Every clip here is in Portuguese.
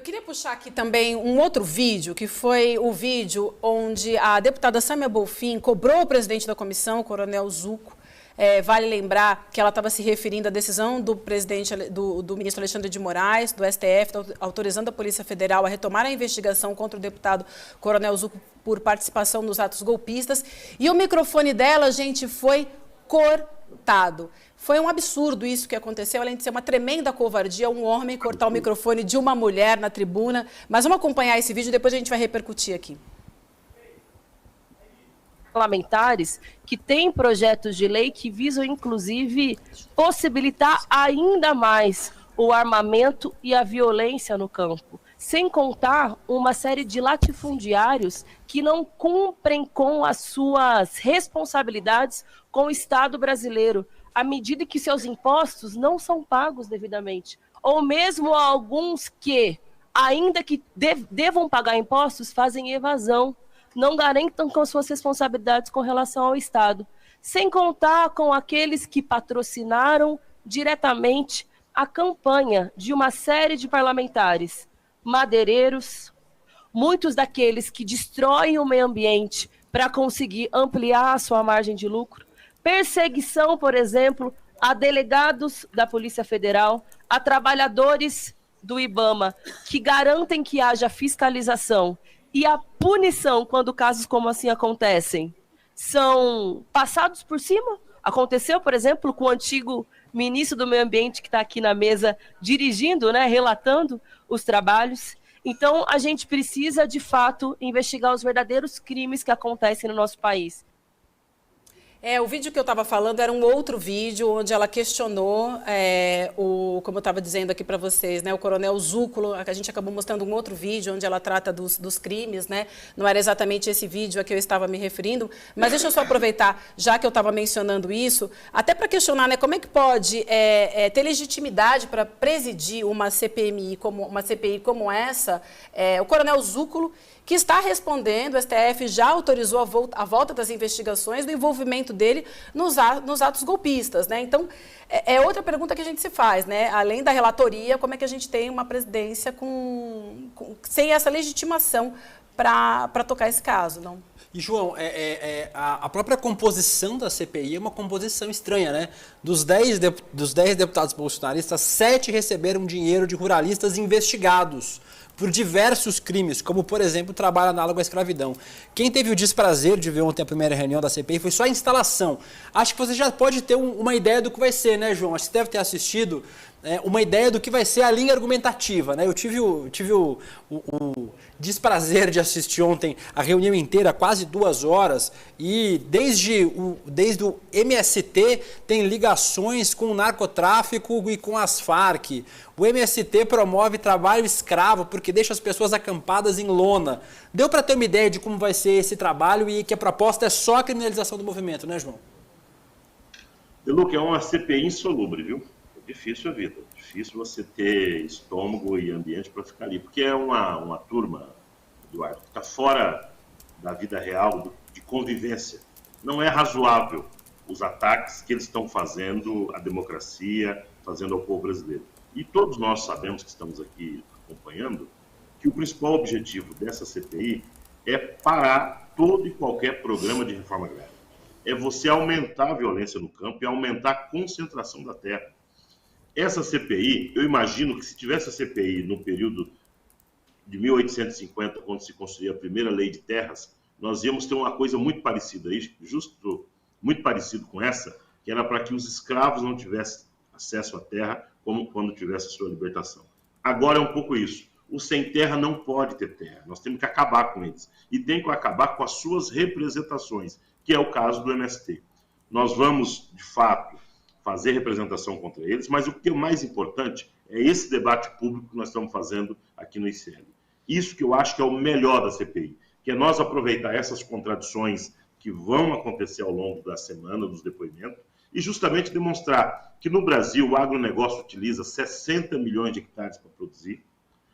Eu queria puxar aqui também um outro vídeo, que foi o vídeo onde a deputada Sâmia Bonfim cobrou o presidente da comissão, o coronel Zucco. Vale lembrar que ela estava se referindo à decisão do do ministro Alexandre de Moraes, do STF, autorizando a Polícia Federal a retomar a investigação contra o deputado coronel Zucco por participação nos atos golpistas. E o microfone dela, gente, foi cortado. Foi um absurdo isso que aconteceu, além de ser uma tremenda covardia, um homem cortar o microfone de uma mulher na tribuna. Mas vamos acompanhar esse vídeo e depois a gente vai repercutir aqui. Parlamentares que têm projetos de lei que visam, inclusive, possibilitar ainda mais o armamento e a violência no campo. Sem contar uma série de latifundiários que não cumprem com as suas responsabilidades com o Estado brasileiro, à medida que seus impostos não são pagos devidamente. Ou mesmo alguns que, ainda que devam pagar impostos, fazem evasão, não garantam com suas responsabilidades com relação ao Estado. Sem contar com aqueles que patrocinaram diretamente a campanha de uma série de parlamentares, madeireiros, muitos daqueles que destroem o meio ambiente para conseguir ampliar a sua margem de lucro, perseguição, por exemplo, a delegados da Polícia Federal, a trabalhadores do IBAMA, que garantem que haja fiscalização e a punição quando casos como assim acontecem são passados por cima. Aconteceu, por exemplo, com o antigo ministro do Meio Ambiente que está aqui na mesa dirigindo, relatando os trabalhos. Então, a gente precisa, de fato, investigar os verdadeiros crimes que acontecem no nosso país. O vídeo que eu estava falando era um outro vídeo onde ela questionou, como eu estava dizendo aqui para vocês, o coronel Zucco. A gente acabou mostrando um outro vídeo onde ela trata dos crimes, Não era exatamente esse vídeo a que eu estava me referindo, mas deixa eu só aproveitar, já que eu estava mencionando isso, até para questionar, como é que pode ter legitimidade para presidir uma CPI como essa, o coronel Zucco, que está respondendo, o STF já autorizou a volta das investigações do envolvimento dele nos atos golpistas, Então, é outra pergunta que a gente se faz, Além da relatoria, como é que a gente tem uma presidência sem essa legitimação para tocar esse caso, não? E, João, a própria composição da CPI é uma composição estranha, Dos 10 deputados bolsonaristas, 7 receberam dinheiro de ruralistas investigados por diversos crimes, como, por exemplo, o trabalho análogo à escravidão. Quem teve o desprazer de ver ontem a primeira reunião da CPI foi só a instalação. Acho que você já pode ter uma ideia do que vai ser, João? Acho que você deve ter assistido uma ideia do que vai ser a linha argumentativa, Eu tive o desprazer de assistir ontem a reunião inteira, quase 2 horas, e desde o MST tem ligações com o narcotráfico e com as Farc. O MST promove trabalho escravo porque deixa as pessoas acampadas em lona. Deu para ter uma ideia de como vai ser esse trabalho e que a proposta é só a criminalização do movimento, João? Luca, é uma CPI insolúvel, viu? É difícil a vida. É difícil você ter estômago e ambiente para ficar ali. Porque é uma turma, Eduardo, que está fora da vida real, de convivência. Não é razoável os ataques que eles estão fazendo à democracia, fazendo ao povo brasileiro. E todos nós sabemos que estamos aqui acompanhando que o principal objetivo dessa CPI é parar todo e qualquer programa de reforma agrária. É você aumentar a violência no campo e aumentar a concentração da terra. Essa CPI, eu imagino que se tivesse a CPI no período de 1850, quando se construía a primeira lei de terras, nós íamos ter uma coisa muito parecida, muito parecido com essa, que era para que os escravos não tivessem acesso à terra como quando tivesse a sua libertação. Agora é um pouco isso. O sem terra não pode ter terra. Nós temos que acabar com eles. E tem que acabar com as suas representações, que é o caso do MST. Nós vamos, de fato, fazer representação contra eles, mas o que é mais importante é esse debate público que nós estamos fazendo aqui no ICL. Isso que eu acho que é o melhor da CPI, que é nós aproveitar essas contradições que vão acontecer ao longo da semana, dos depoimentos, e justamente demonstrar que no Brasil o agronegócio utiliza 60 milhões de hectares para produzir,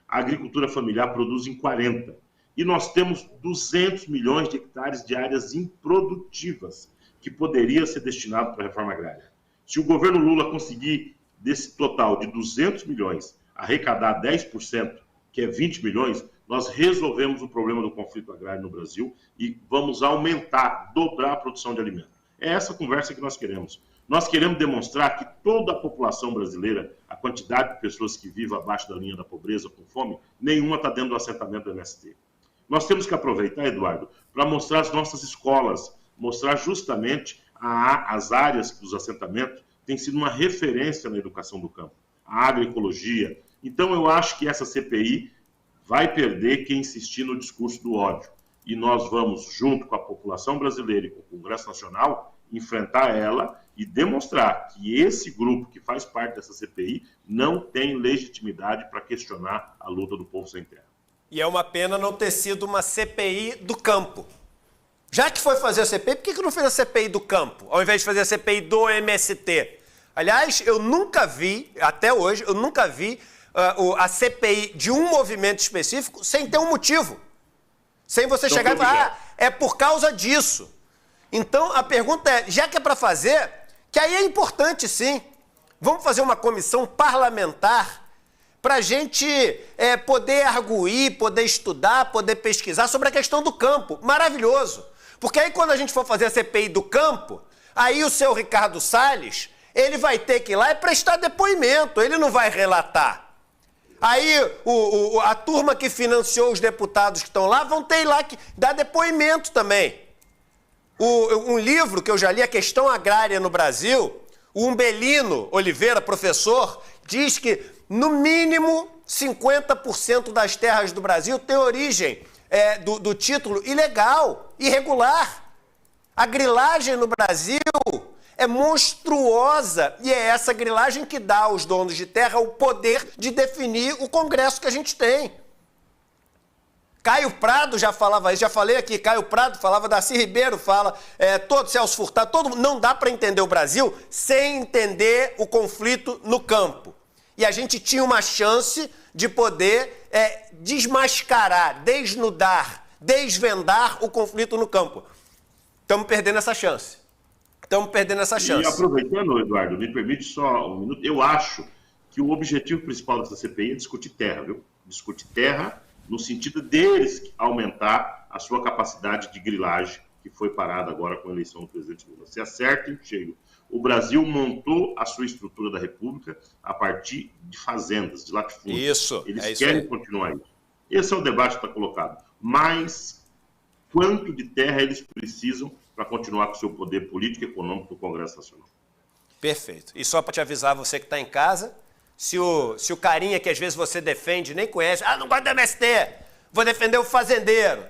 a agricultura familiar produz em 40, e nós temos 200 milhões de hectares de áreas improdutivas que poderia ser destinado para a reforma agrária. Se o governo Lula conseguir, desse total de 200 milhões, arrecadar 10%, que é 20 milhões, nós resolvemos o problema do conflito agrário no Brasil e vamos aumentar, dobrar a produção de alimentos. É essa conversa que nós queremos. Nós queremos demonstrar que toda a população brasileira, a quantidade de pessoas que vivem abaixo da linha da pobreza, com fome, nenhuma está dentro do assentamento do MST. Nós temos que aproveitar, Eduardo, para mostrar as nossas escolas, mostrar justamente as áreas dos assentamentos têm sido uma referência na educação do campo, a agroecologia. Então, eu acho que essa CPI vai perder quem insistir no discurso do ódio. E nós vamos, junto com a população brasileira e com o Congresso Nacional, enfrentar ela e demonstrar que esse grupo que faz parte dessa CPI não tem legitimidade para questionar a luta do povo sem terra. E é uma pena não ter sido uma CPI do campo. Já que foi fazer a CPI, por que não fez a CPI do campo, ao invés de fazer a CPI do MST? Aliás, eu nunca vi, até hoje, eu nunca vi a CPI de um movimento específico sem ter um motivo. Sem você chegar e falar, é por causa disso. Então, a pergunta é, já que é para fazer, que aí é importante sim, vamos fazer uma comissão parlamentar para a gente poder arguir, poder estudar, poder pesquisar sobre a questão do campo. Maravilhoso. Porque aí quando a gente for fazer a CPI do campo, aí o seu Ricardo Salles, ele vai ter que ir lá e prestar depoimento, ele não vai relatar. Aí a turma que financiou os deputados que estão lá vão ter lá que dar depoimento também. Um livro que eu já li, A Questão Agrária no Brasil, o Umbelino Oliveira, professor, diz que no mínimo 50% das terras do Brasil tem origem do título ilegal, irregular. A grilagem no Brasil é monstruosa e é essa grilagem que dá aos donos de terra o poder de definir o Congresso que a gente tem. Caio Prado já falava isso, já falei aqui, Caio Prado falava, Darcy Ribeiro fala, todo Celso Furtado, todo mundo. Não dá para entender o Brasil sem entender o conflito no campo. E a gente tinha uma chance de poder desmascarar, desnudar, desvendar o conflito no campo. Estamos perdendo essa chance. Estamos perdendo essa chance. E aproveitando, Eduardo, me permite só um minuto. Eu acho que o objetivo principal dessa CPI é discutir terra, viu? Discutir terra no sentido deles aumentar a sua capacidade de grilagem, que foi parada agora com a eleição do presidente Lula. Se acerta em cheio. O Brasil montou a sua estrutura da República a partir de fazendas, de latifúndios. Isso, eles querem continuar isso. Esse é o debate que está colocado. Mas quanto de terra eles precisam para continuar com o seu poder político e econômico do Congresso Nacional? Perfeito. E só para te avisar, você que está em casa, se o carinha que às vezes você defende nem conhece, não gosto do MST, vou defender o fazendeiro.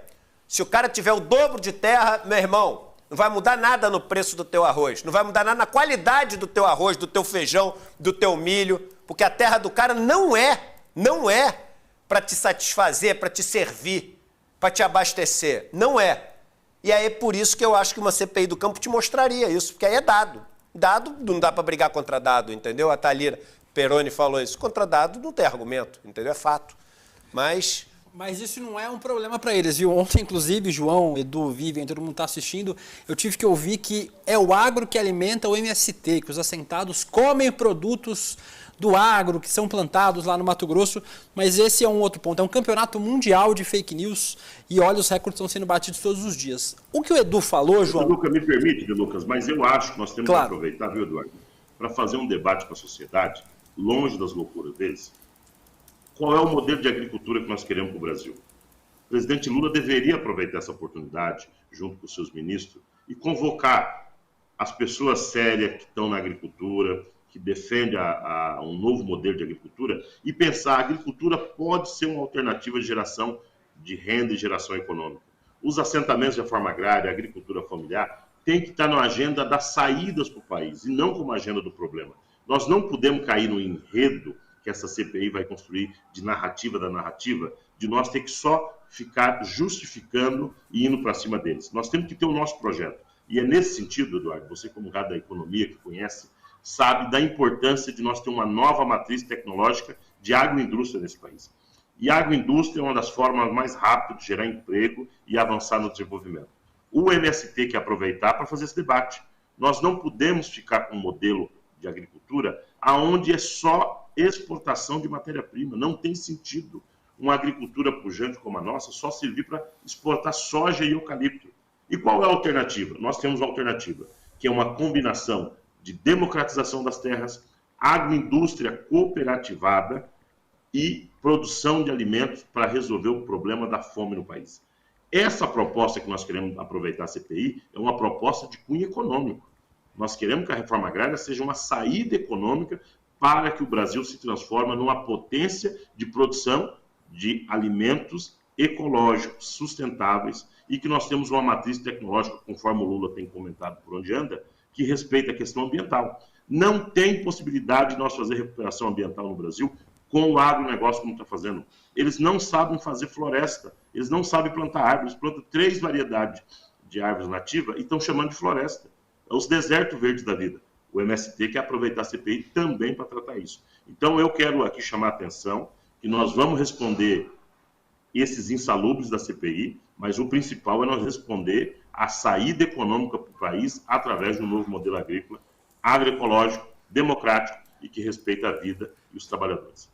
Se o cara tiver o dobro de terra, meu irmão, não vai mudar nada no preço do teu arroz, não vai mudar nada na qualidade do teu arroz, do teu feijão, do teu milho, porque a terra do cara não é para te satisfazer, para te servir, para te abastecer. Não é. E aí é por isso que eu acho que uma CPI do campo te mostraria isso, porque aí é dado. Dado, não dá para brigar contra dado, entendeu? A Thalira Peroni falou isso. Contra dado não tem argumento, entendeu? É fato. Mas isso não é um problema para eles, viu? Ontem, inclusive, João, Edu, Vivian, todo mundo está assistindo, eu tive que ouvir que é o agro que alimenta o MST, que os assentados comem produtos do agro que são plantados lá no Mato Grosso, mas esse é um outro ponto. É um campeonato mundial de fake news e olha, os recordes estão sendo batidos todos os dias. O que o Edu falou, João... Lucas, me permite, Lucas, mas eu acho que nós temos que aproveitar, viu, Eduardo, para fazer um debate com a sociedade, longe das loucuras deles. Qual é o modelo de agricultura que nós queremos para o Brasil? O presidente Lula deveria aproveitar essa oportunidade, junto com os seus ministros, e convocar as pessoas sérias que estão na agricultura, que defendem um novo modelo de agricultura, e pensar que a agricultura pode ser uma alternativa de geração de renda e geração econômica. Os assentamentos de reforma agrária, a agricultura familiar, tem que estar na agenda das saídas para o país, e não como agenda do problema. Nós não podemos cair no enredo que essa CPI vai construir de narrativa da narrativa, de nós ter que só ficar justificando e indo para cima deles. Nós temos que ter o nosso projeto. E é nesse sentido, Eduardo, você como cara da economia que conhece, sabe da importância de nós ter uma nova matriz tecnológica de agroindústria nesse país. E a agroindústria é uma das formas mais rápidas de gerar emprego e avançar no desenvolvimento. O MST quer aproveitar para fazer esse debate. Nós não podemos ficar com um modelo de agricultura aonde é só exportação de matéria-prima. Não tem sentido. uma agricultura pujante como a nossa só servir para exportar soja e eucalipto. E qual é a alternativa? Nós temos uma alternativa, que é uma combinação de democratização das terras, agroindústria cooperativada e produção de alimentos para resolver o problema da fome no país. Essa proposta que nós queremos aproveitar a CPI é uma proposta de cunho econômico. Nós queremos que a reforma agrária seja uma saída econômica para que o Brasil se transforme numa potência de produção de alimentos ecológicos, sustentáveis, e que nós temos uma matriz tecnológica, conforme o Lula tem comentado por onde anda, que respeita a questão ambiental. Não tem possibilidade de nós fazer recuperação ambiental no Brasil com o agronegócio como está fazendo. Eles não sabem fazer floresta, eles não sabem plantar árvores, plantam 3 variedades de árvores nativas e estão chamando de floresta. É os desertos verdes da vida. O MST quer aproveitar a CPI também para tratar isso. Então eu quero aqui chamar a atenção que nós vamos responder esses insalubres da CPI, mas o principal é nós responder a saída econômica para o país através de um novo modelo agrícola, agroecológico, democrático e que respeita a vida e os trabalhadores.